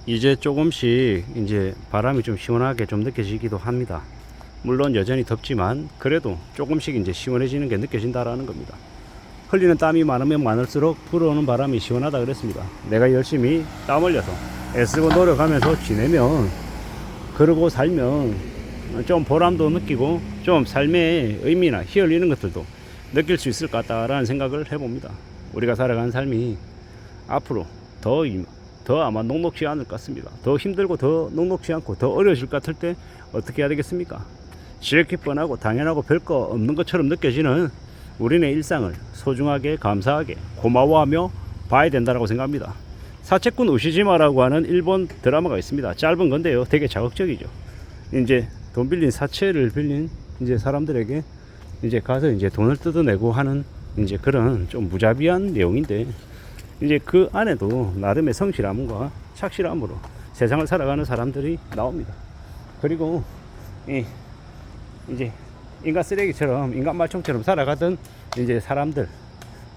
이제 조금씩 이제 바람이 좀 시원하게 좀 느껴지기도 합니다. 물론 여전히 덥지만 그래도 조금씩 이제 시원해지는 게 느껴진다라는 겁니다. 흘리는 땀이 많으면 많을수록 불어오는 바람이 시원하다 그랬습니다. 내가 열심히 땀 흘려서 애쓰고 노력하면서 지내면, 그러고 살면 좀 보람도 느끼고 좀 삶의 의미나 희 흘리는 것들도 느낄 수 있을 것 같다라는 생각을 해봅니다. 우리가 살아가는 삶이 앞으로 더 아마 녹록지 않을 것 같습니다. 더 힘들고 더 녹록지 않고 더 어려워질 것 같을 때 어떻게 해야 되겠습니까? 지극히 뻔하고 당연하고 별거 없는 것처럼 느껴지는 우리네 일상을 소중하게, 감사하게, 고마워하며 봐야 된다고 생각합니다. 사채꾼 우시지마라고 하는 일본 드라마가 있습니다. 짧은 건데요, 되게 자극적이죠. 이제 돈 빌린, 사채를 빌린 이제 사람들에게 이제 가서 이제 돈을 뜯어내고 하는 이제 그런 좀 무자비한 내용인데, 이제 그 안에도 나름의 성실함과 착실함으로 세상을 살아가는 사람들이 나옵니다. 그리고 이제 인간 쓰레기처럼, 인간 말총처럼 살아가던 이제 사람들,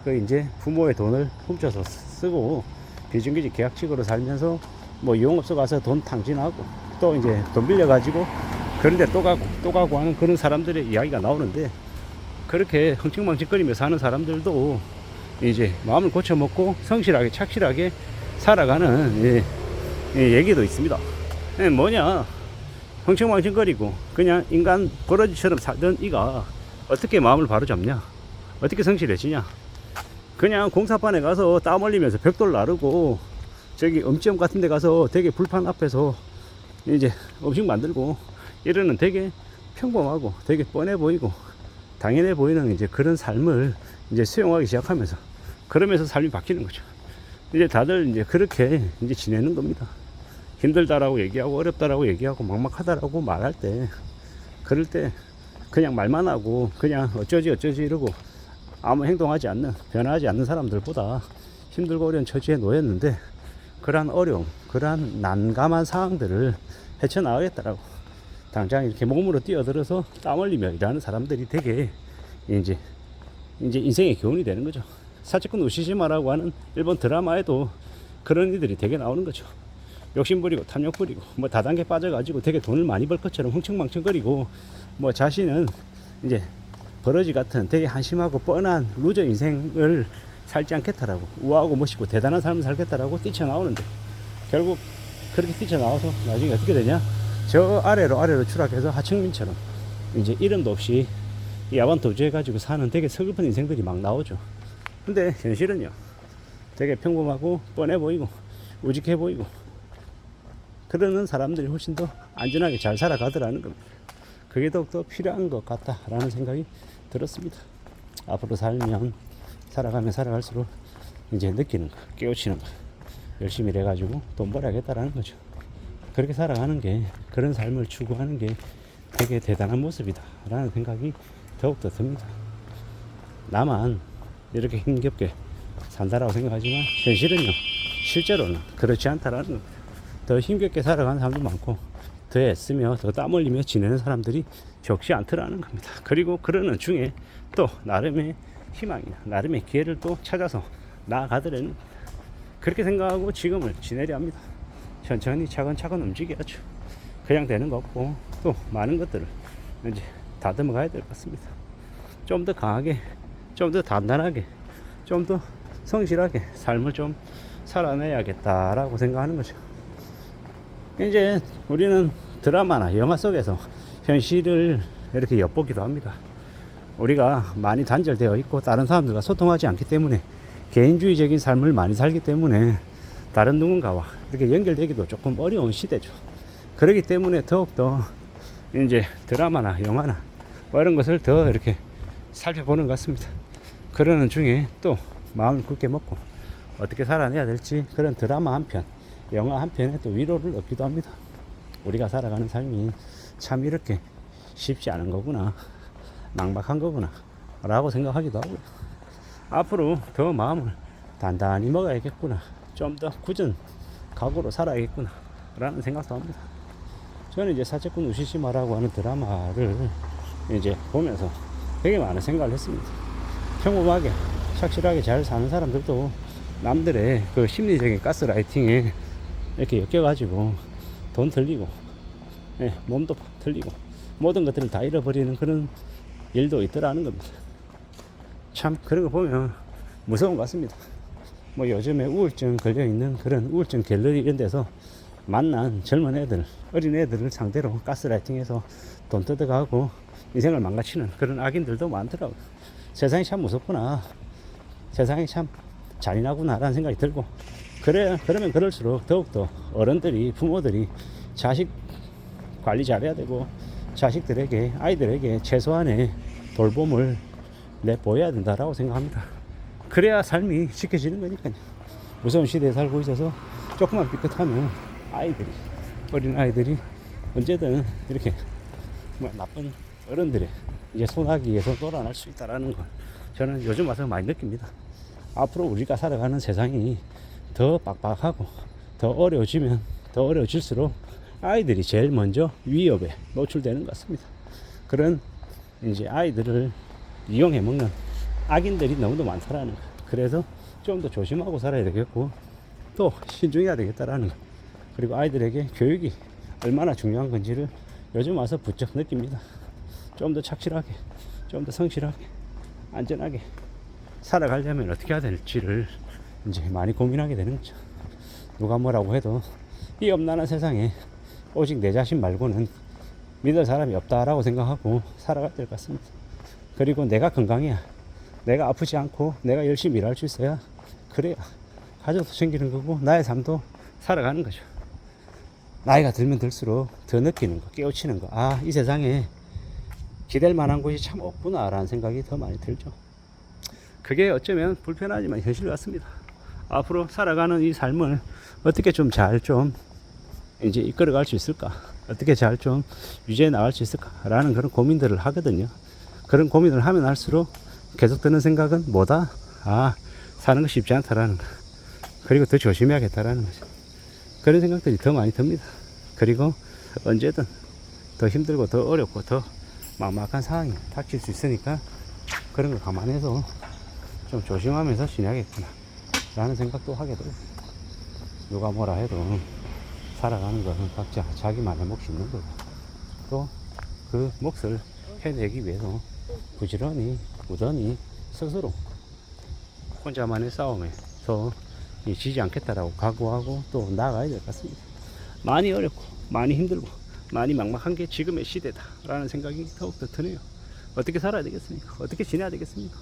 그 이제 부모의 돈을 훔쳐서 쓰고 비정규직 계약직으로 살면서 뭐 유흥업소 가서 돈 탕진하고 또 이제 돈 빌려가지고 그런데 또 가고 하는 그런 사람들의 이야기가 나오는데, 그렇게 흥청망청거리며 사는 사람들도 이제 마음을 고쳐먹고 성실하게 착실하게 살아가는 얘기도 있습니다. 뭐냐, 흥청망청거리고 그냥 인간 버러지처럼 살던 이가 어떻게 마음을 바로잡냐, 어떻게 성실해지냐. 그냥 공사판에 가서 땀 흘리면서 벽돌 나르고 저기 음식점 같은 데 가서 되게 불판 앞에서 이제 음식 만들고 이러는 되게 평범하고 되게 뻔해 보이고 당연해 보이는 이제 그런 삶을 이제 수용하기 시작하면서, 그러면서 삶이 바뀌는 거죠. 이제 다들 이제 그렇게 이제 지내는 겁니다. 힘들다라고 얘기하고 어렵다라고 얘기하고 막막하다라고 말할 때, 그럴 때 그냥 말만 하고 그냥 어쩌지 이러고 아무 행동하지 않는, 변화하지 않는 사람들보다 힘들고 어려운 처지에 놓였는데, 그러한 어려움, 그러한 난감한 상황들을 헤쳐나가겠다라고 당장 이렇게 몸으로 뛰어들어서 땀 흘리며 일하는 사람들이 되게 이제 인생의 교훈이 되는 거죠. 사채꾼 우시시마라고 하는 일본 드라마에도 그런 이들이 되게 나오는 거죠. 욕심 부리고 탐욕 부리고 뭐 다단계 빠져가지고 되게 돈을 많이 벌 것처럼 흥청망청거리고 뭐 자신은 이제 버러지 같은 되게 한심하고 뻔한 루저 인생을 살지 않겠다라고, 우아하고 멋있고 대단한 삶을 살겠다라고 뛰쳐나오는데, 결국 그렇게 뛰쳐나와서 나중에 어떻게 되냐, 저 아래로 추락해서 하청민처럼 이제 이름도 없이 야반 도주해가지고 사는 되게 서글픈 인생들이 막 나오죠. 근데 현실은요, 되게 평범하고 뻔해 보이고 우직해 보이고 그러는 사람들이 훨씬 더 안전하게 잘 살아가더라는 겁니다. 그게 더욱더 필요한 것 같다라는 생각이 들었습니다. 앞으로 살아가면 살아갈수록 이제 느끼는 거, 깨우치는 거, 열심히 일해가지고 돈 벌어야겠다라는 거죠. 그렇게 살아가는 게, 그런 삶을 추구하는 게 되게 대단한 모습이다라는 생각이 더욱더 듭니다. 나만 이렇게 힘겹게 산다라고 생각하지만 현실은요, 실제로는 그렇지 않다라는 겁니다. 더 힘겹게 살아가는 사람도 많고 더 애쓰며 더 땀 흘리며 지내는 사람들이 적지 않더라는 겁니다. 그리고 그러는 중에 또 나름의 희망이나 나름의 기회를 또 찾아서 나아가더라는, 그렇게 생각하고 지금을 지내려 합니다. 천천히 차근차근 움직여야죠. 그냥 되는 거 없고 또 많은 것들을 이제 다듬어 가야 될 것 같습니다. 좀 더 강하게, 좀 더 단단하게, 좀 더 성실하게 삶을 좀 살아내야겠다라고 생각하는 거죠. 이제 우리는 드라마나 영화 속에서 현실을 이렇게 엿보기도 합니다. 우리가 많이 단절되어 있고 다른 사람들과 소통하지 않기 때문에, 개인주의적인 삶을 많이 살기 때문에 다른 누군가와 이렇게 연결되기도 조금 어려운 시대죠. 그렇기 때문에 더욱더 이제 드라마나 영화나 뭐 이런 것을 더 이렇게 살펴보는 것 같습니다. 그러는 중에 또 마음을 굳게 먹고 어떻게 살아내야 될지, 그런 드라마 한 편, 영화 한 편에 또 위로를 얻기도 합니다. 우리가 살아가는 삶이 참 이렇게 쉽지 않은 거구나, 막막한 거구나 라고 생각하기도 하고요. 앞으로 더 마음을 단단히 먹어야겠구나, 좀 더 굳은 각오로 살아야겠구나 라는 생각도 합니다. 저는 이제 사채꾼 우시시마라고 하는 드라마를 이제 보면서 되게 많은 생각을 했습니다. 평범하게 착실하게 잘 사는 사람들도 남들의 그 심리적인 가스라이팅에 이렇게 엮여가지고 돈 틀리고, 예, 몸도 틀리고 모든 것들을 다 잃어버리는 그런 일도 있더라는 겁니다. 참 그런 거 보면 무서운 것 같습니다. 뭐 요즘에 우울증 걸려있는 그런 우울증 갤러리 이런 데서 만난 젊은 애들, 어린 애들을 상대로 가스라이팅해서 돈 뜯어가고 인생을 망가치는 그런 악인들도 많더라고요. 세상이 참 무섭구나, 세상이 참 잔인하구나 라는 생각이 들고, 그러면 그럴수록 더욱더 어른들이, 부모들이 자식 관리 잘해야 되고, 자식들에게, 아이들에게 최소한의 돌봄을 내보여야 된다라고 생각합니다. 그래야 삶이 지켜지는 거니까요. 무서운 시대에 살고 있어서 조금만 삐끗하면 아이들이, 어린 아이들이 언제든 이렇게 뭐 나쁜 어른들의 이제 소나기에서 놀아날 수 있다라는 걸 저는 요즘 와서 많이 느낍니다. 앞으로 우리가 살아가는 세상이 더 빡빡하고 더 어려워지면 더 어려워질수록 아이들이 제일 먼저 위협에 노출되는 것 같습니다. 그런 이제 아이들을 이용해 먹는 악인들이 너무도 많다라는 거. 그래서 좀 더 조심하고 살아야 되겠고, 또 신중해야 되겠다라는 거. 그리고 아이들에게 교육이 얼마나 중요한 건지를 요즘 와서 부쩍 느낍니다. 좀 더 착실하게, 좀 더 성실하게, 안전하게 살아가려면 어떻게 해야 될지를 이제 많이 고민하게 되는 거죠. 누가 뭐라고 해도 이 엄난한 세상에 오직 내 자신 말고는 믿을 사람이 없다라고 생각하고 살아가야 될 것 같습니다. 그리고 내가 건강해야, 내가 아프지 않고 내가 열심히 일할 수 있어야, 그래야 가족도 챙기는 거고 나의 삶도 살아가는 거죠. 나이가 들면 들수록 더 느끼는 거, 깨우치는 거, 아, 이 세상에 기댈 만한 곳이 참 없구나 라는 생각이 더 많이 들죠. 그게 어쩌면 불편하지만 현실 같습니다. 앞으로 살아가는 이 삶을 어떻게 좀 잘 좀 이제 이끌어갈 수 있을까, 어떻게 잘 좀 유지해 나갈 수 있을까 라는 그런 고민들을 하거든요. 그런 고민을 하면 할수록 계속 드는 생각은 뭐다? 아, 사는 거 쉽지 않다라는 거, 그리고 더 조심해야겠다라는 거죠. 그런 생각들이 더 많이 듭니다. 그리고 언제든 더 힘들고 더 어렵고 더 막막한 상황이 닥칠 수 있으니까 그런 거 감안해서 좀 조심하면서 지내야겠구나 라는 생각도 하게 되고, 누가 뭐라 해도 살아가는 것은 각자 자기만의 몫이 있는 거고, 또 그 몫을 해내기 위해서 부지런히 꾸준히 스스로 혼자만의 싸움에서 지지 않겠다라고 각오하고 또 나아가야 될 것 같습니다. 많이 어렵고 많이 힘들고 많이 막막한 게 지금의 시대다 라는 생각이 더욱더 드네요. 어떻게 살아야 되겠습니까? 어떻게 지내야 되겠습니까?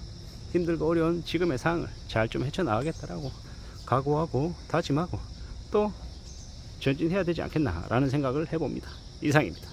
힘들고 어려운 지금의 상황을 잘 좀 헤쳐나가겠다라고 각오하고 다짐하고 또 전진해야 되지 않겠나 라는 생각을 해봅니다. 이상입니다.